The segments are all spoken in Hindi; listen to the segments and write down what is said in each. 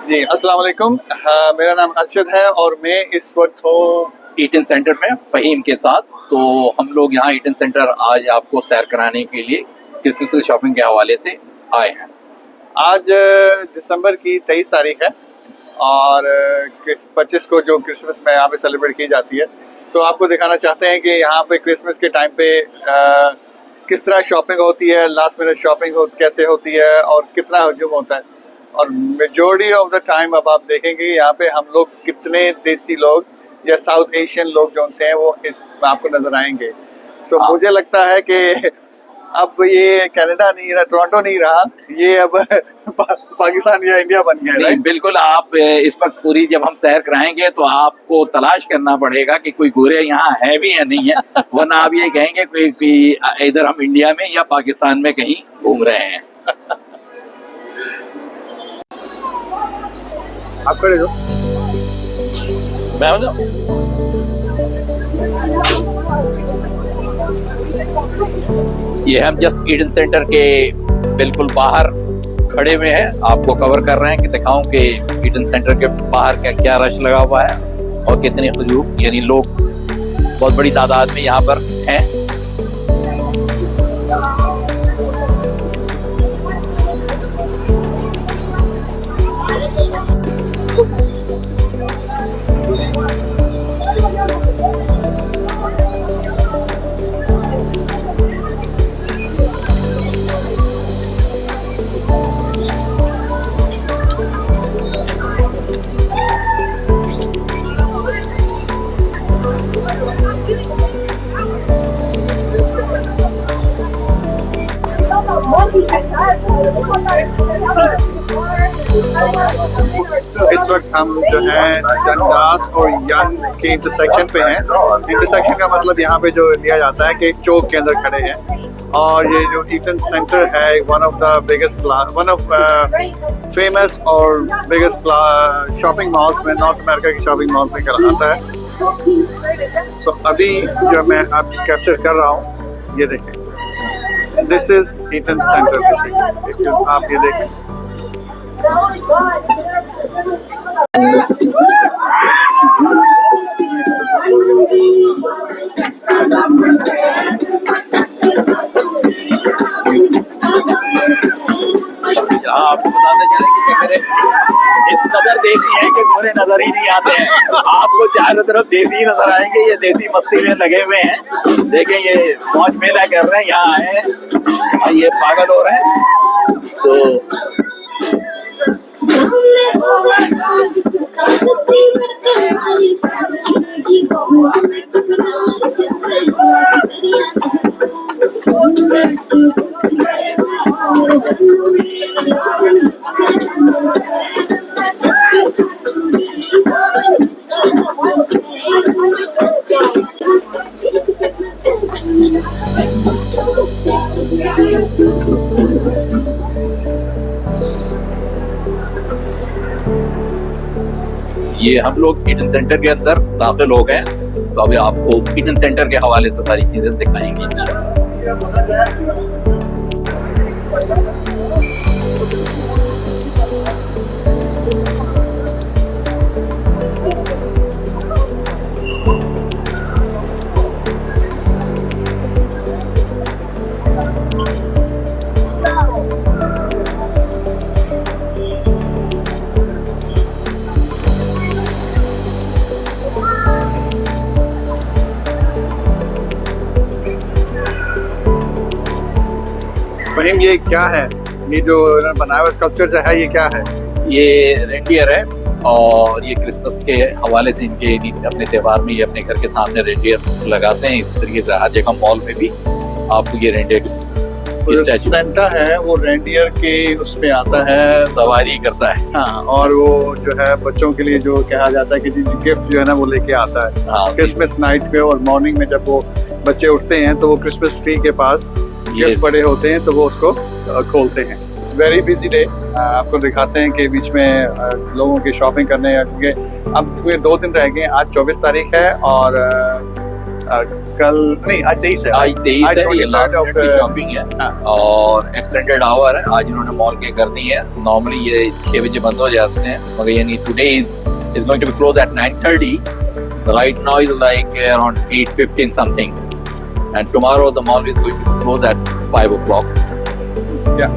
जी, अस्सलाम वालेकुम। मेरा नाम अरशद है और मैं इस वक्त हूँ ईटन सेंटर में फ़हीम के साथ। तो हम लोग यहाँ ईटन सेंटर आज आपको सैर कराने के लिए क्रिसमस शॉपिंग के हवाले से आए हैं। आज दिसंबर की 23 तारीख है और 25 को जो क्रिसमस में यहाँ पे सेलिब्रेट की जाती है, तो आपको दिखाना चाहते हैं कि यहाँ पे क्रिसमस के टाइम पे किस तरह शॉपिंग होती है, लास्ट मिनट शॉपिंग कैसे होती है और कितना हजूम होता है। और मेजॉरिटी ऑफ द टाइम अब आप देखेंगे यहाँ पे हम लोग कितने देसी लोग या साउथ एशियन लोग जो उनसे हैं वो इस आपको नजर आएंगे। सो मुझे लगता है कि अब ये कनाडा नहीं रहा, टोरंटो नहीं रहा, ये अब पाकिस्तान या इंडिया बन गया है। नहीं, बिल्कुल। आप इस वक्त पूरी जब हम सैर कराएंगे तो आपको तलाश करना पड़ेगा कि कोई गोरे यहाँ है भी या नहीं है, वरना आप ये कहेंगे कि इधर हम इंडिया में या पाकिस्तान में कहीं घूम रहे हैं। आप खड़े हो, मैं हूं। ये हम जस्ट ईडन सेंटर के बिल्कुल बाहर खड़े हुए हैं, आपको कवर कर रहे हैं कि दिखाऊं कि ईडन सेंटर के बाहर का क्या रश लगा हुआ है और कितनी हुजूम, यानी लोग बहुत बड़ी तादाद में यहाँ पर हैं। इस वक्त हम जो है डंडास और यंग के इंटरसेक्शन पे हैं। इंटरसेक्शन का मतलब यहाँ पे जो लिया जाता है कि एक चौक के अंदर खड़े हैं और ये जो ईटन सेंटर है one of the biggest famous और बिगेस्ट शॉपिंग मॉल्स में, नॉर्थ अमेरिका की शॉपिंग मॉल्स में कहलाता है। सो अभी जो मैं आप कैप्चर कर रहा हूँ, ये देखें, दिस इज ईटन सेंटर। आप ये देखें, आपको बताते चले कि मेरे इस कदर देसी है कि गोरे नजर ही नहीं आते हैं। आपको चारों तरफ देसी नजर आएंगे, ये देसी मस्ती में लगे हुए हैं। देखें, ये मौज मेला कर रहे हैं, यहाँ आए ये पागल हो रहे हैं। तो ये हम लोग ईटन सेंटर के अंदर दाखिल हो गए, तो अभी आपको ईटन सेंटर के हवाले से सारी चीजें दिखाएंगे इंशाल्लाह। फहीम, ये क्या है? ये जो बनाया हुआ स्कल्पचर है, ये क्या है? ये रेंडियर है और ये क्रिसमस के हवाले से इनके अपने त्यौहार में ये अपने घर के सामने रेंडियर लगाते हैं। इस तरीके से हर जगह मॉल में भी आपको ये रेंडियर सेंटा है वो रेंडियर के उसमें आता है, सवारी करता है। हाँ, और वो जो है बच्चों के लिए जो कहा जाता है कि गिफ्ट जो है ना वो लेके आता है। हाँ, क्रिसमस नाइट पे और मॉर्निंग में जब वो बच्चे उठते हैं तो वो क्रिसमस ट्री के पास गिफ्ट बड़े होते हैं तो वो उसको खोलते हैं। It's very busy day. आपको दिखाते हैं कि बीच में लोगों की शॉपिंग करने, क्योंकि अब ये 2 दिन रह गए। आज 24 तारीख है और कल नहीं, आज 23 है। आज 23 है, ये 23rd लास्ट of, मिनट की शॉपिंग है हाँ। और एक्सटेंडेड आवर है। आज इन्होंने मॉल के कर दी है। नॉर्मली ये 6 बजे बंद हो जाते हैं, मगर यानी today is going to be close at 9:30। Right now is like around 8:15 something, and tomorrow the mall is going to close at 5 o'clock. Yeah.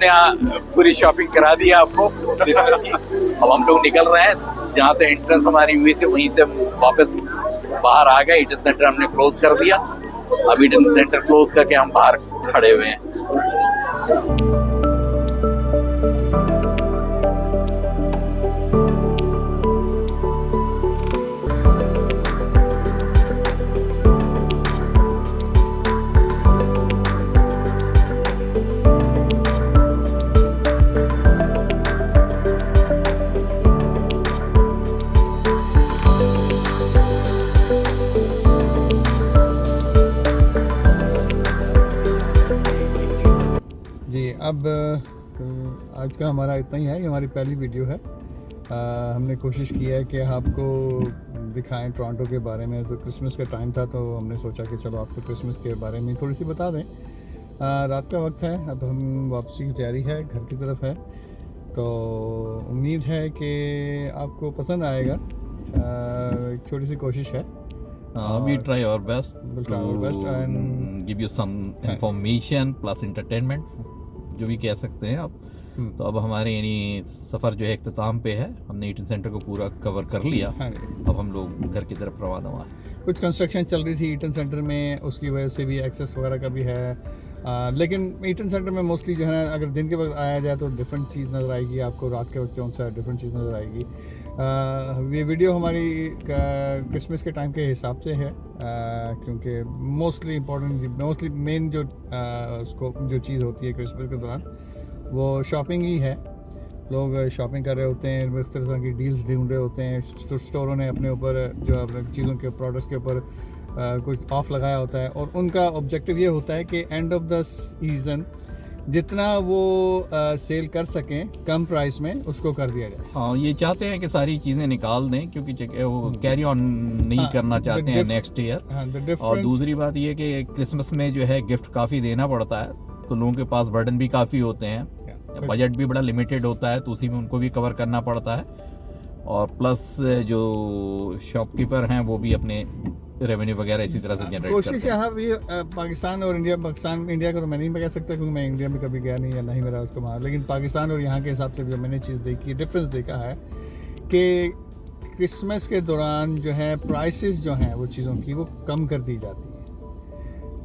हमने यहाँ पूरी शॉपिंग करा दी है आपको क्रिसमस की। अब हम लोग निकल रहे हैं, जहाँ से एंट्रेंस हमारी हुई थी वहीं से वापस बाहर आ गए। ईडन सेंटर हमने क्लोज कर दिया। अब ईडन सेंटर क्लोज करके हम बाहर खड़े हुए हैं। अब आज का हमारा इतना ही है। ये हमारी पहली वीडियो है। हमने कोशिश की है कि आपको दिखाएं टोरंटो के बारे में। तो क्रिसमस का टाइम था तो हमने सोचा कि चलो आपको क्रिसमस के बारे में थोड़ी सी बता दें। रात का वक्त है, अब हम वापसी की तैयारी है, घर की तरफ है। तो उम्मीद है कि आपको पसंद आएगा। एक छोटी सी कोशिश है। We try our best and give you some information plus entertainment, जो भी कह सकते हैं आप। तो अब हमारे यानी सफ़र जो है इख्तिताम पे है। हमने ईटन सेंटर को पूरा कवर कर लिया। अब हम लोग घर की तरफ रवाना हुआ। कुछ कंस्ट्रक्शन चल रही थी ईटन सेंटर में, उसकी वजह से भी एक्सेस वगैरह का भी है। लेकिन ईटन सेंटर में मोस्टली जो है ना, अगर दिन के वक्त आया जाए तो डिफरेंट चीज़ नज़र आएगी आपको, रात के वक्त कौन सा डिफरेंट चीज़ नज़र आएगी। ये वीडियो हमारी क्रिसमस के टाइम के हिसाब से है, क्योंकि मोस्टली मेन जो उसको जो चीज़ होती है क्रिसमस के दौरान वो शॉपिंग ही है। लोग शॉपिंग कर रहे होते हैं, इस तरह की डील्स ढूंढ रहे होते हैं। स्टोरों ने अपने ऊपर जो अपने चीज़ों के प्रोडक्ट्स के ऊपर कुछ ऑफ लगाया होता है, और उनका ऑब्जेक्टिव ये होता है कि एंड ऑफ द सीज़न जितना वो सेल कर सकें कम प्राइस में उसको कर दिया जाए। हाँ, ये चाहते हैं कि सारी चीज़ें निकाल दें, क्योंकि वो कैरी ऑन नहीं करना चाहते हैं नेक्स्ट ईयर। और दूसरी बात ये कि क्रिसमस में जो है गिफ्ट काफ़ी देना पड़ता है, तो लोगों के पास बर्डन भी काफ़ी होते हैं, बजट भी बड़ा लिमिटेड होता है, तो उसी में उनको भी कवर करना पड़ता है। और प्लस जो शॉपकीपर हैं वो भी अपने रेवेन्यू वगैरह इसी तरह से जनरेट करते हैं। कोशिश यहाँ भी पाकिस्तान इंडिया को तो मैं नहीं कह सकता, क्योंकि मैं इंडिया में कभी गया नहीं या नहीं मेरा उसको वहाँ। लेकिन पाकिस्तान और यहाँ के हिसाब से जो मैंने चीज़ देखी, डिफरेंस देखा है कि क्रिसमस के दौरान जो है प्राइसेस जो हैं वो चीज़ों की वो कम कर दी जाती है,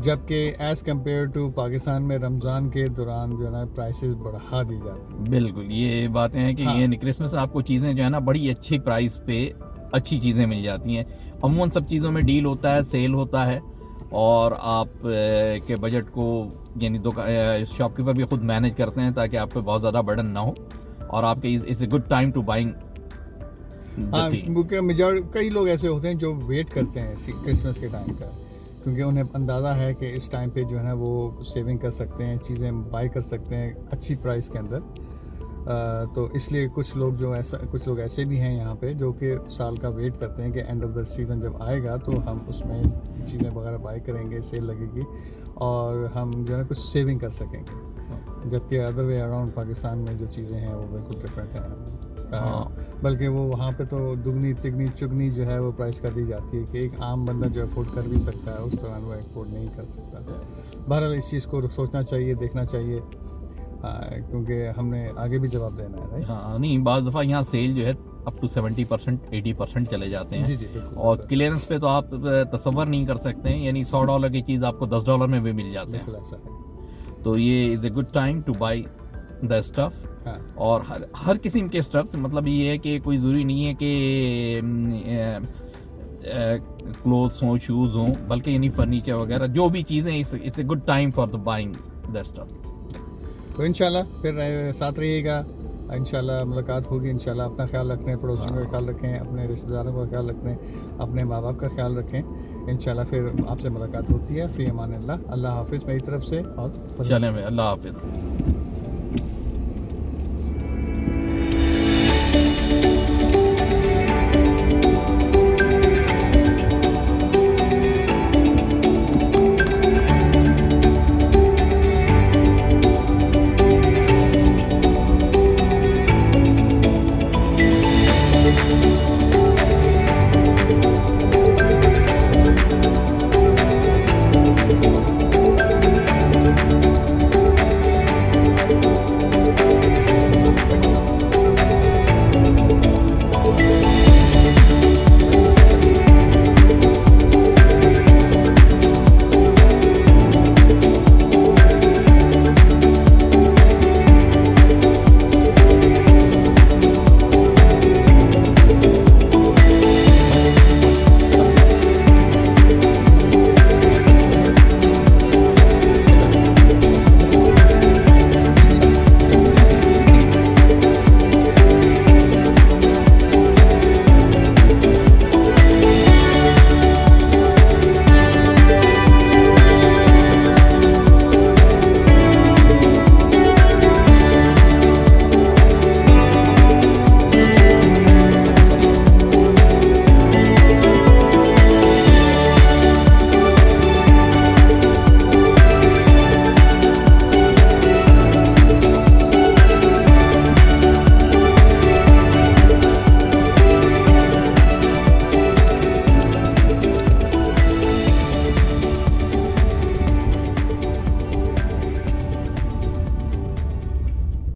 जबकि एज़ कम्पेयर टू पाकिस्तान में रमज़ान के दौरान जो है ना प्राइसेस बढ़ा दी जाती हैं। बिल्कुल, ये बातें हैं कि ये क्रिसमस आपको चीज़ें जो है ना बड़ी अच्छी प्राइस पे अच्छी चीज़ें मिल जाती हैं। अमूमन सब चीज़ों में डील होता है, सेल होता है, और आप के बजट को यानी शॉपकीपर भी खुद मैनेज करते हैं ताकि आप पे बहुत ज़्यादा बर्डन ना हो, और आपके it's a good time to buying. कई लोग ऐसे होते हैं जो वेट करते हैं क्रिसमस के टाइम का, क्योंकि उन्हें अंदाज़ा है कि इस टाइम पे जो है ना वो सेविंग कर सकते हैं, चीज़ें बाई कर सकते हैं अच्छी प्राइस के अंदर। तो इसलिए कुछ लोग ऐसे भी हैं यहाँ पे जो कि साल का वेट करते हैं कि एंड ऑफ द सीज़न जब आएगा तो हम उसमें चीज़ें वगैरह बाई करेंगे, सेल लगेगी और हम जो है कुछ सेविंग कर सकेंगे। जबकि अदर वे अराउंड पाकिस्तान में जो चीज़ें हैं वो बिल्कुल डिफरेंट हैं। बल्कि वो वहाँ पे तो दुगनी तिगनी चुगनी जो है वो प्राइस कर दी जाती है कि एक आम बंदा जो अफोर्ड कर भी सकता है उस दौरान वो अफोर्ड नहीं कर सकता। बहरहाल इस चीज़ को सोचना चाहिए, देखना चाहिए, क्योंकि हमने आगे भी जवाब देना है। राइट? हाँ, नहीं, बाज़ दफ़ा यहाँ सेल जो है अप टू 70% 80% चले जाते हैं। जी, और क्लियरेंस पे तो आप तसव्वुर नहीं कर सकते हैं, यानी $100 की चीज़ आपको $10 में भी मिल जाते हैं। ऐसा है। तो ये is a good time two by the stuff. और हर किस्म के स्टफ्स, मतलब ये है कि कोई ज़रूरी नहीं है कि क्लोथ्स हों, शूज़ हों, बल्कि यानी फर्नीचर वगैरह जो भी चीज़ें, it's a good time for the buying the stuff. तो इंशाल्लाह फिर साथ रहिएगा, इंशाल्लाह मुलाकात होगी। इंशाल्लाह अपना ख्याल रखें, पड़ोसियों का ख्याल रखें, अपने रिश्तेदारों का ख्याल रखें, अपने माँ बाप का ख्याल रखें। इंशाल्लाह फिर आपसे मुलाकात होती है। फ़ी अमान अल्लाह। अल्लाह हाफिज़ मेरी तरफ से। और चलें, अल्लाह हाफिज़।